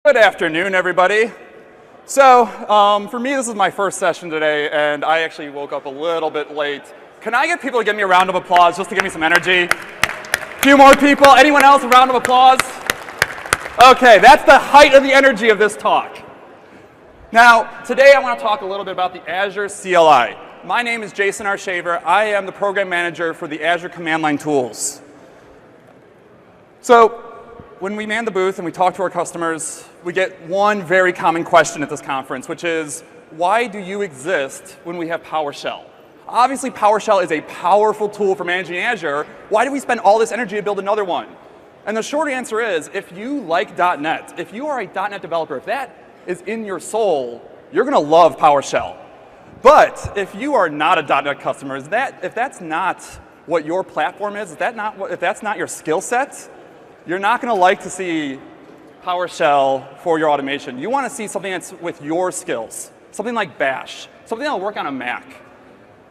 Good afternoon, everybody. So, for me, this is my first session today, and I actually woke up a little bit late. Can I get people to give me a round of applause just to give me some energy? A few more people. Anyone else? A round of applause? Okay, that's the height of the energy of this talk. Now, today I want to talk a little bit about the Azure CLI. My name is Jason R. Shaver. I am the program manager for the Azure command line tools. So, when we man the booth and we talk to our customers, we get one very common question at this conference, which is, why do you exist when we have PowerShell? Obviously, PowerShell is a powerful tool for managing Azure. Why do we spend all this energy to build another one? And the short answer is, if you like .NET, if you are a .NET developer, if that is in your soul, you're going to love PowerShell. But if you are not a .NET customer, if that's not what your platform is, if that's not your skill set, you're not going to like to see PowerShell for your automation. You want to see something that's with your skills, something like Bash, something that will work on a Mac.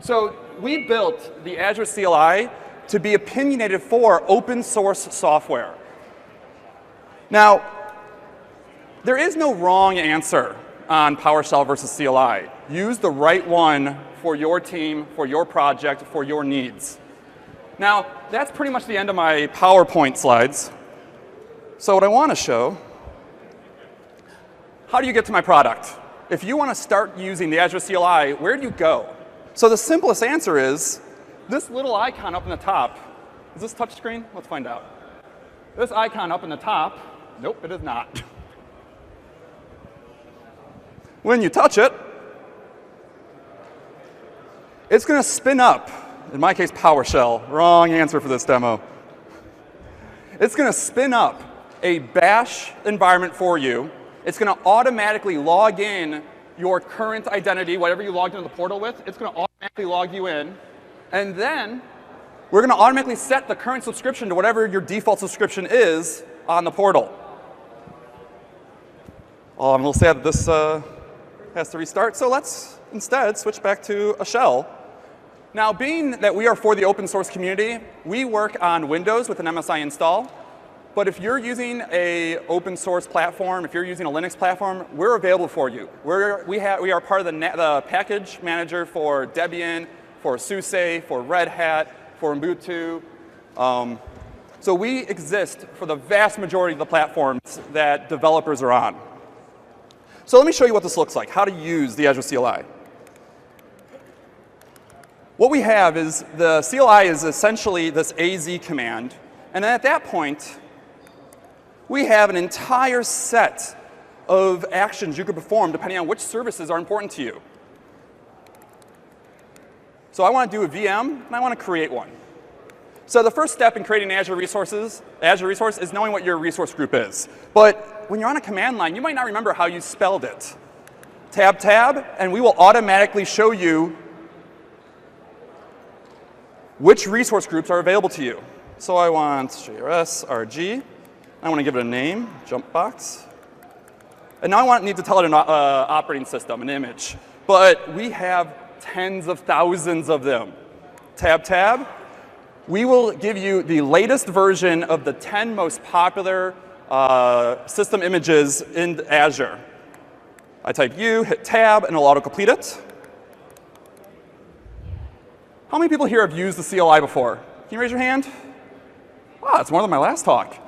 So we built the Azure CLI to be opinionated for open source software. Now, there is no wrong answer on PowerShell versus CLI. Use the right one for your team, for your project, for your needs. Now, that's pretty much the end of my PowerPoint slides. So what I want to show, how do you get to my product? If you want to start using the Azure CLI, where do you go? So the simplest answer is this little icon up in the top. Is this touch screen? Let's find out. This icon up in the top, nope, it is not. When you touch it, it's going to spin up, in my case, PowerShell. Wrong answer for this demo. It's going to spin up a Bash environment for you. It's going to automatically log in your current identity, whatever you logged into the portal with. It's going to automatically log you in. And then we're going to automatically set the current subscription to whatever your default subscription is on the portal. Oh, I'm a little sad that this has to restart. So let's instead switch back to a shell. Now, being that we are for the open source community, we work on Windows with an MSI install. But if you're using an open source platform, if you're using a Linux platform, we're available for you. We are part of the package manager for Debian, for SUSE, for Red Hat, for Ubuntu. So we exist for the vast majority of the platforms that developers are on. So let me show you what this looks like, how to use the Azure CLI. What we have is the CLI is essentially this AZ command. And then at that point, we have an entire set of actions you could perform depending on which services are important to you. So I want to do a VM, and I want to create one. So the first step in creating Azure Resource is knowing what your resource group is. But when you're on a command line, you might not remember how you spelled it. Tab, tab, and we will automatically show you which resource groups are available to you. So I want JRS-RG. I want to give it a name, jump box. And now I need to tell it an operating system, an image. But we have tens of thousands of them. Tab, tab. We will give you the latest version of the 10 most popular system images in Azure. I type U, hit tab, and it'll autocomplete it. How many people here have used the CLI before? Can you raise your hand? Wow, that's more than my last talk.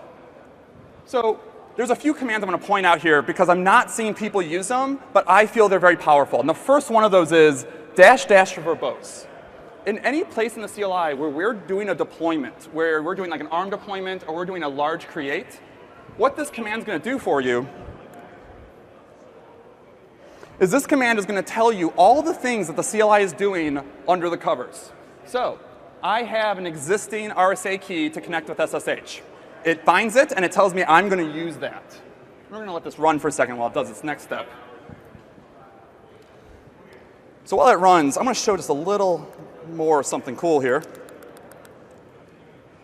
So there's a few commands I'm going to point out here because I'm not seeing people use them, but I feel they're very powerful. And the first one of those is -- verbose. In any place in the CLI where we're doing a deployment, where we're doing like an ARM deployment or we're doing a large create, what this command is going to do for you is this command is going to tell you all the things that the CLI is doing under the covers. So I have an existing RSA key to connect with SSH. It finds it, and it tells me I'm going to use that. We're going to let this run for a second while it does its next step. So while it runs, I'm going to show just a little more something cool here.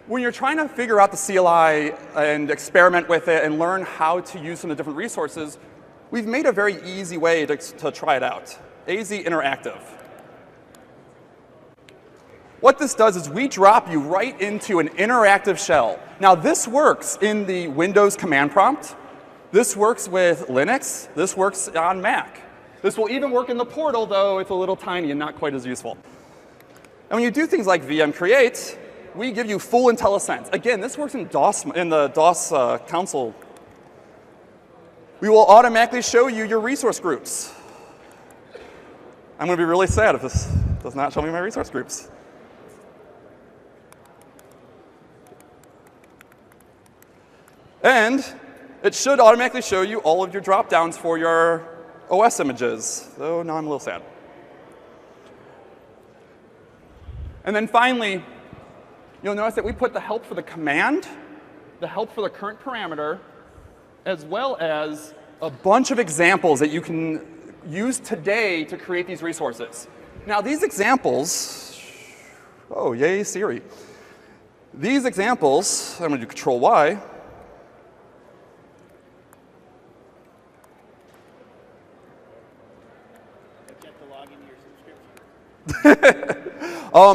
When you're trying to figure out the CLI and experiment with it and learn how to use some of the different resources, we've made a very easy way to try it out. AZ Interactive. What this does is we drop you right into an interactive shell. Now, this works in the Windows command prompt. This works with Linux. This works on Mac. This will even work in the portal, though it's a little tiny and not quite as useful. And when you do things like VM create, we give you full IntelliSense. Again, this works in the DOS console. We will automatically show you your resource groups. I'm going to be really sad if this does not show me my resource groups. And it should automatically show you all of your drop-downs for your OS images, though now I'm a little sad. And then finally, you'll notice that we put the help for the command, the help for the current parameter, as well as a bunch of examples that you can use today to create these resources. Now, these examples, oh, yay, Siri. These examples, I'm going to do Control-Y.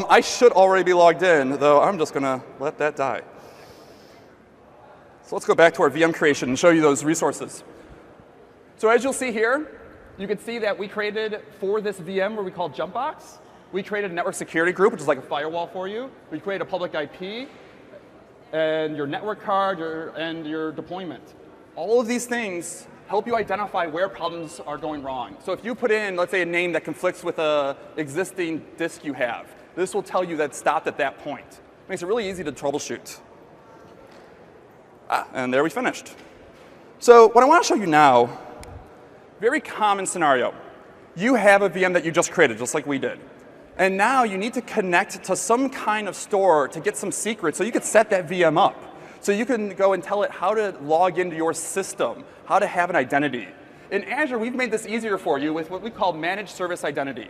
I should already be logged in, though I'm just going to let that die. So let's go back to our VM creation and show you those resources. So as you'll see here, you can see that we created for this VM what we call Jumpbox. We created a network security group, which is like a firewall for you. We created a public IP and your network card and your deployment. All of these things help you identify where problems are going wrong. So if you put in, let's say, a name that conflicts with an existing disk you have, this will tell you that it stopped at that point. It makes it really easy to troubleshoot. And there we finished. So what I want to show you now, very common scenario. You have a VM that you just created, just like we did. And now you need to connect to some kind of store to get some secrets so you could set that VM up. So you can go and tell it how to log into your system, how to have an identity. In Azure, we've made this easier for you with what we call managed service identity.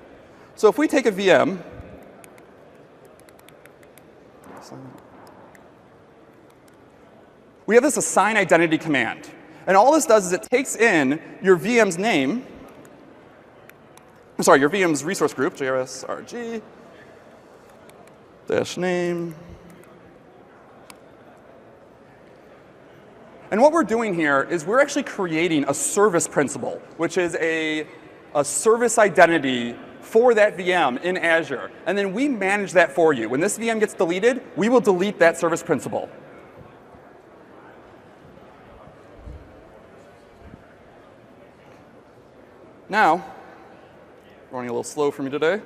So if we take a VM, we have this assign identity command. And all this does is it takes in your VM's name, your VM's resource group, JRSRG, dash name. And what we're doing here is we're actually creating a service principal, which is a service identity for that VM in Azure. And then we manage that for you. When this VM gets deleted, we will delete that service principal. Now, running a little slow for me today.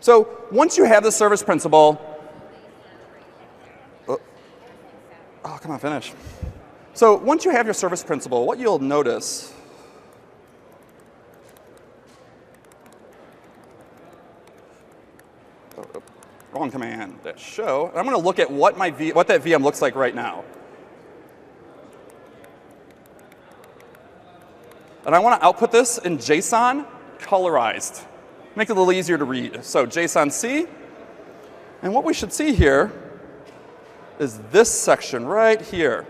So once you have the service principal, oh, come on, finish. So once you have your service principal, what you'll notice wrong command, that show. And I'm going to look at what that VM looks like right now. And I want to output this in JSON colorized. Make it a little easier to read. So JSON C. And what we should see here is this section right here.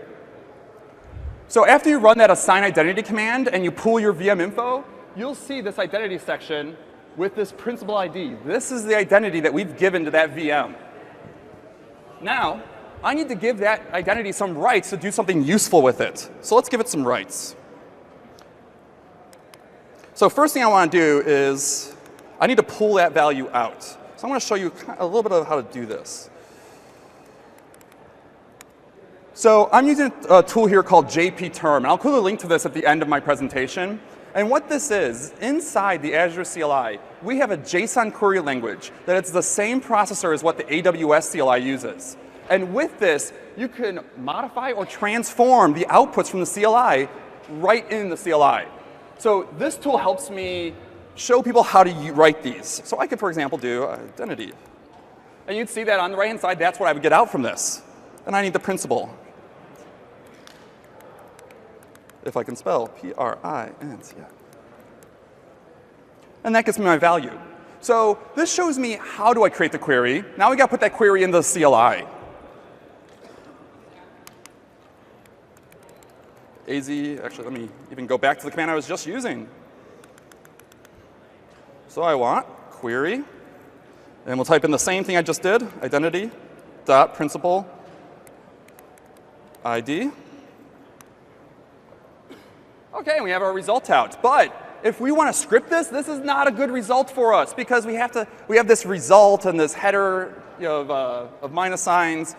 So after you run that assign identity command and you pull your VM info, you'll see this identity section with this principal ID. This is the identity that we've given to that VM. Now, I need to give that identity some rights to do something useful with it. So let's give it some rights. So first thing I want to do is I need to pull that value out. So I'm going to show you a little bit of how to do this. So I'm using a tool here called JP-Term. And I'll put a link to this at the end of my presentation. And what this is, inside the Azure CLI, we have a JSON query language that it's the same processor as what the AWS CLI uses. And with this, you can modify or transform the outputs from the CLI right in the CLI. So this tool helps me show people how to write these. So I could, for example, do identity. And you'd see that on the right-hand side, that's what I would get out from this. And I need the principal. If I can spell, P-R-I-N-C. And that gets me my value. So this shows me how do I create the query. Now we got to put that query in the CLI. AZ, actually, let me even go back to the command I was just using. So I want query, and we'll type in the same thing I just did, identity dot principal ID. OK, and we have our result out. But if we want to script this, this is not a good result for us because we have this result and this header of minus signs.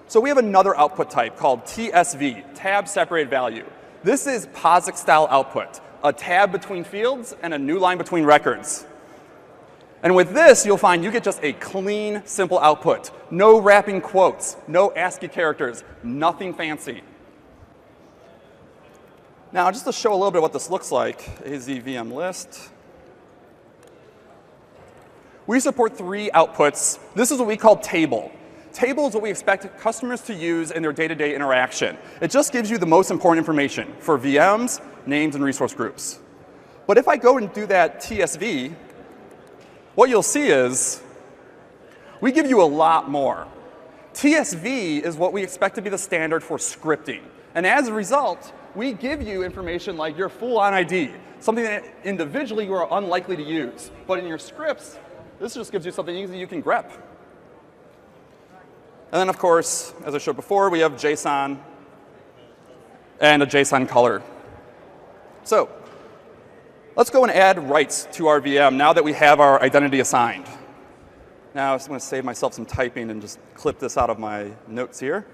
So we have another output type called TSV, tab separated value. This is POSIX style output, a tab between fields and a new line between records. And with this, you'll find you get just a clean, simple output. No wrapping quotes, no ASCII characters, nothing fancy. Now, just to show a little bit what this looks like, AZ VM list. We support 3 outputs. This is what we call table. Table is what we expect customers to use in their day-to-day interaction. It just gives you the most important information for VMs, names, and resource groups. But if I go and do that TSV, what you'll see is we give you a lot more. TSV is what we expect to be the standard for scripting. And as a result, we give you information like your full-on ID, something that individually you are unlikely to use. But in your scripts, this just gives you something easy you can grep. And then, of course, as I showed before, we have JSON and a JSON color. So let's go and add rights to our VM now that we have our identity assigned. Now, I'm just going to save myself some typing and just clip this out of my notes here.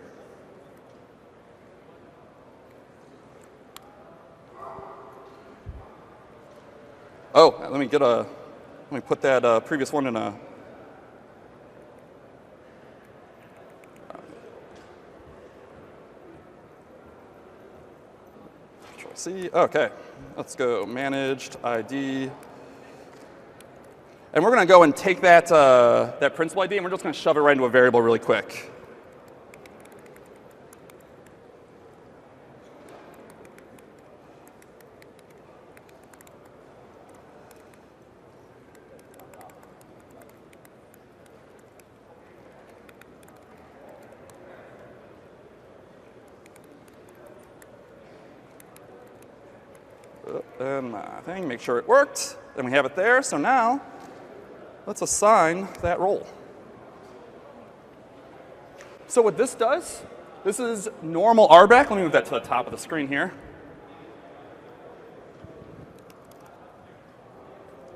Oh, let me put that previous one in a. See, OK, let's go managed ID. And we're going to go and take that, that principal ID, and we're just going to shove it right into a variable really quick. And my thing, make sure it worked. And we have it there. So now, let's assign that role. So what this does, this is normal RBAC. Let me move that to the top of the screen here.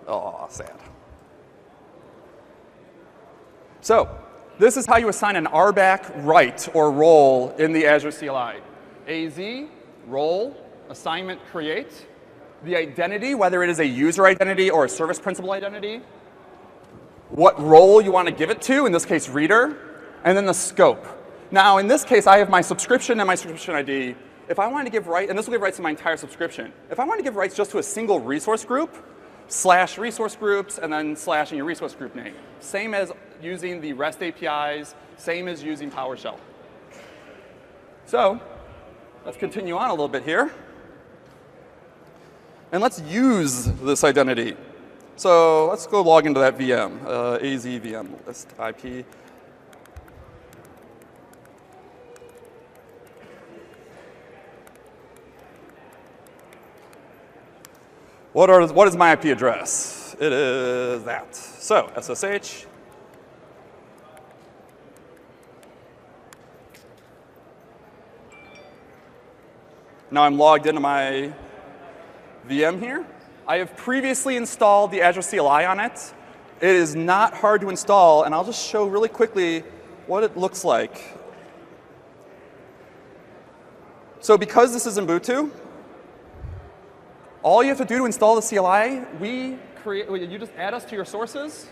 Oh, sad. So this is how you assign an RBAC right or role in the Azure CLI. AZ, role, assignment, create. The identity, whether it is a user identity or a service principal identity, what role you want to give it to, in this case, reader, and then the scope. Now, in this case, I have my subscription and my subscription ID. If I wanted to give rights, and this will give rights to my entire subscription. If I want to give rights just to a single resource group, / resource groups, and then / in your resource group name. Same as using the REST APIs, same as using PowerShell. So let's continue on a little bit here. And let's use this identity. So let's go log into that VM, AZ VM list IP. What is my IP address? It is that. So SSH. Now I'm logged into my VM here. I have previously installed the Azure CLI on it. It is not hard to install, and I'll just show really quickly what it looks like. So because this is Ubuntu, all you have to do to install the CLI, you just add us to your sources.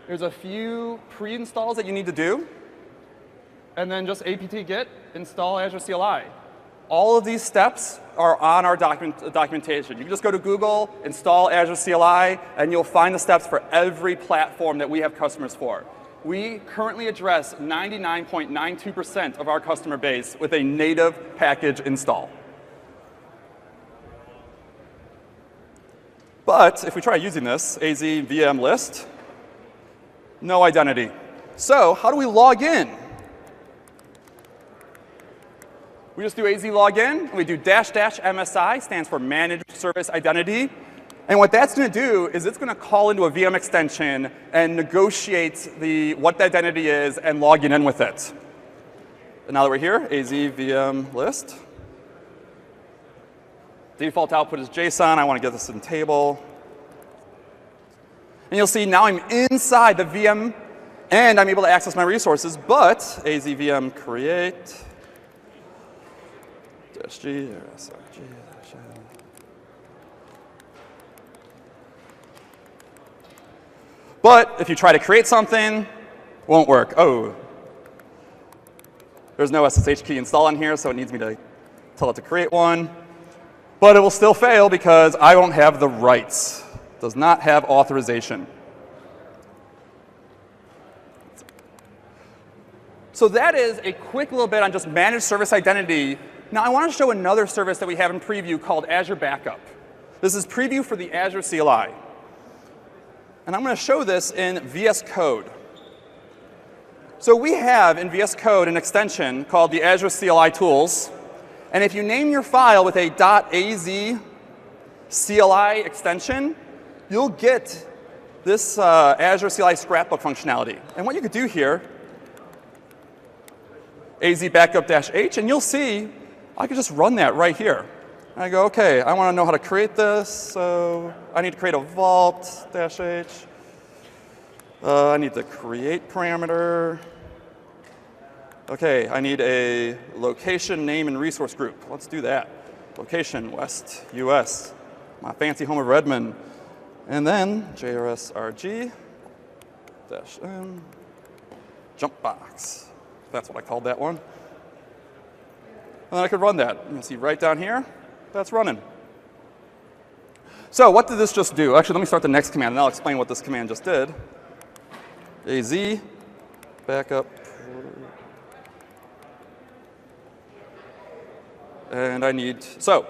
There's a few pre-installs that you need to do. And then just apt-get install Azure CLI. All of these steps are on our documentation. You can just go to Google, install Azure CLI, and you'll find the steps for every platform that we have customers for. We currently address 99.92% of our customer base with a native package install. But if we try using this, AZ VM list, no identity. So how do we log in? We just do AZ login, and we do --MSI, stands for Managed Service Identity. And what that's going to do is it's going to call into a VM extension and negotiate what the identity is and log in with it. And now that we're here, AZ VM list. Default output is JSON. I want to get this in table. And you'll see now I'm inside the VM, and I'm able to access my resources. But azvm create -g -srg -n. But if you try to create something, it won't work. Oh, there's no SSH key installed on here, so it needs me to tell it to create one. But it will still fail because I don't have the rights. It does not have authorization. So that is a quick little bit on just managed service identity. Now I want to show another service that we have in preview called Azure Backup. This is preview for the Azure CLI. And I'm going to show this in VS Code. So we have in VS Code an extension called the Azure CLI tools. And if you name your file with a .az CLI extension, you'll get this Azure CLI scrapbook functionality. And what you could do here, az backup-h, and you'll see I could just run that right here. And I go, OK, I want to know how to create this. So I need to create a vault-h. I need the create parameter. OK, I need a location, name, and resource group. Let's do that. Location, West, US, my fancy home of Redmond. And then JRSRG-M, jump box. That's what I called that one. And then I could run that. You can see right down here, that's running. So what did this just do? Actually, let me start the next command, and I'll explain what this command just did. Az backup. And I need, so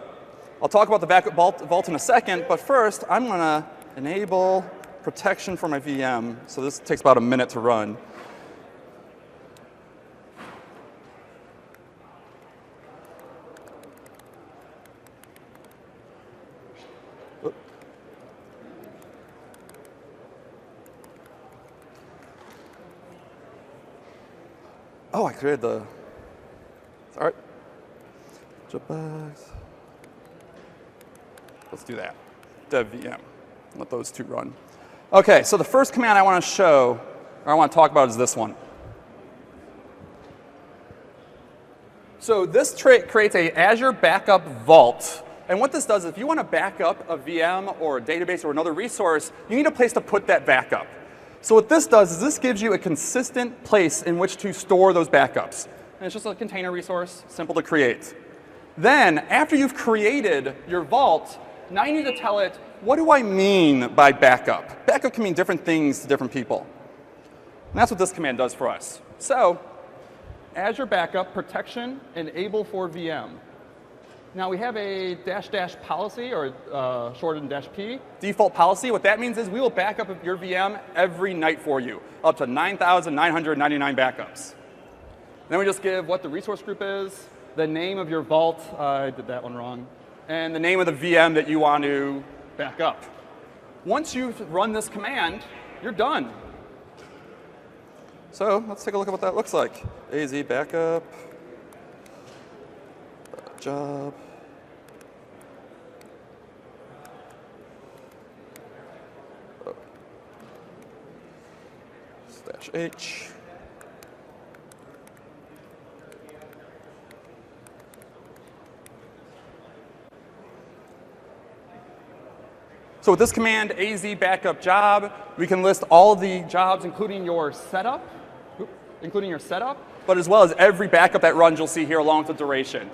I'll talk about the backup vault in a second, but first I'm going to enable protection for my VM. So this takes about a minute to run. Oh, I created the, all right. Let's do that. Dev VM. Let those two run. OK, so the first command I want to show, or I want to talk about, is this one. So this creates a Azure Backup Vault. And what this does is if you want to back up a VM or a database or another resource, you need a place to put that backup. So what this does is this gives you a consistent place in which to store those backups. And it's just a container resource, simple to create. Then, after you've created your vault, now you need to tell it, what do I mean by backup? Backup can mean different things to different people. And that's what this command does for us. So, Azure Backup Protection Enable for VM. Now we have a -- policy, or shortened -p, default policy. What that means is we will back up your VM every night for you, up to 9,999 backups. Then we just give what the resource group is, the name of your vault, I did that one wrong, and the name of the VM that you want to back up. Once you've run this command, you're done. So let's take a look at what that looks like. Az backup, job. /h. So with this command, az backup job, we can list all of the jobs, including your setup, but as well as every backup that runs, you'll see here along with the duration.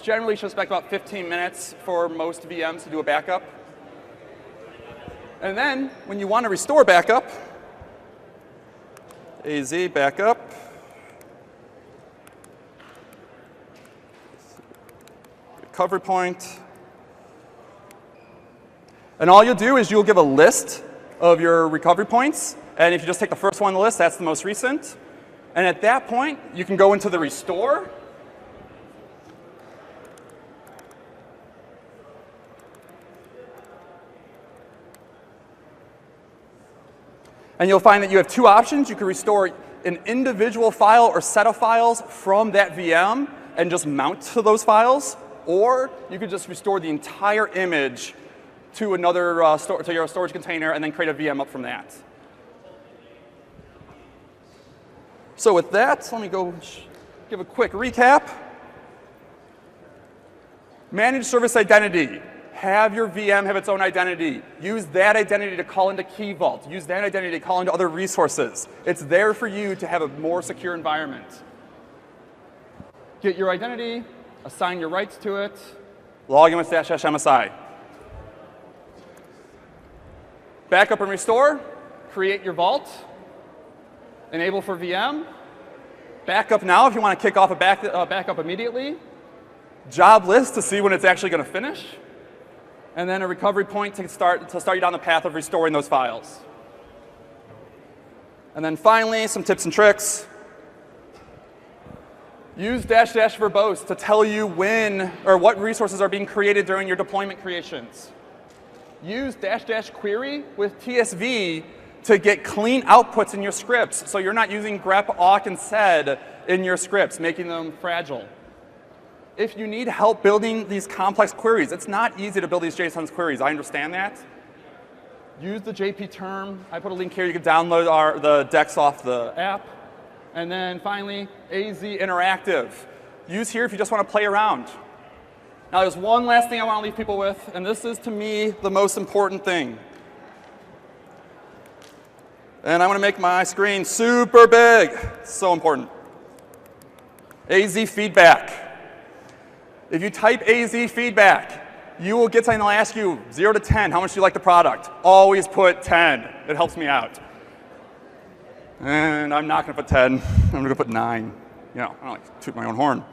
Generally, you should expect about 15 minutes for most VMs to do a backup. And then, when you want to restore backup, az backup, recovery point. And all you'll do is you'll give a list of your recovery points. And if you just take the first one on the list, that's the most recent. And at that point, you can go into the restore. And you'll find that you have two options. You can restore an individual file or set of files from that VM and just mount to those files. or you could just restore the entire image to another to your storage container and then create a VM up from that. So with that, let me go give a quick recap. Manage service identity. Have your VM have its own identity. Use that identity to call into Key Vault. Use that identity to call into other resources. It's there for you to have a more secure environment. Get your identity, assign your rights to it, log in with --MSI. Backup and restore, create your vault, enable for VM, backup now if you want to kick off a backup immediately, job list to see when it's actually going to finish, and then a recovery point to start you down the path of restoring those files. And then finally, some tips and tricks. Use -- verbose to tell you when or what resources are being created during your deployment creations. Use -- query with TSV to get clean outputs in your scripts, so you're not using grep, awk, and sed in your scripts, making them fragile. If you need help building these complex queries, it's not easy to build these JSON queries. I understand that. Use the JP term. I put a link here. You can download the decks off the app. And then finally, AZ Interactive. Use here if you just want to play around. Now, there's one last thing I want to leave people with, and this is, to me, the most important thing. And I'm going to make my screen super big. It's so important. AZ feedback. If you type AZ feedback, you will get something that'll ask you 0 to 10, how much do you like the product? Always put 10. It helps me out. And I'm not going to put 10. I'm going to put 9. You know, I don't like to toot my own horn.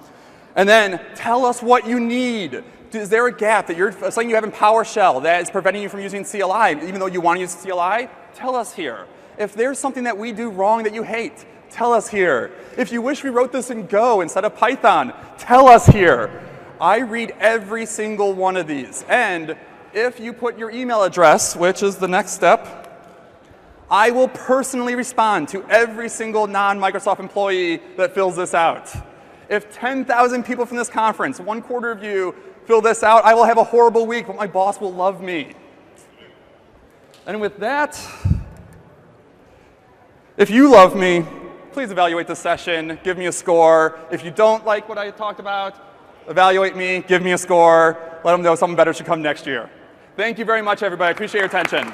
And then tell us what you need. Is there a gap that something you have in PowerShell that is preventing you from using CLI, even though you want to use CLI? Tell us here. If there's something that we do wrong that you hate, tell us here. If you wish we wrote this in Go instead of Python, tell us here. I read every single one of these. And if you put your email address, which is the next step, I will personally respond to every single non-Microsoft employee that fills this out. If 10,000 people from this conference, 1/4 of you, fill this out, I will have a horrible week, but my boss will love me. And with that, if you love me, please evaluate this session. Give me a score. If you don't like what I talked about, evaluate me. Give me a score. Let them know something better should come next year. Thank you very much, everybody. I appreciate your attention.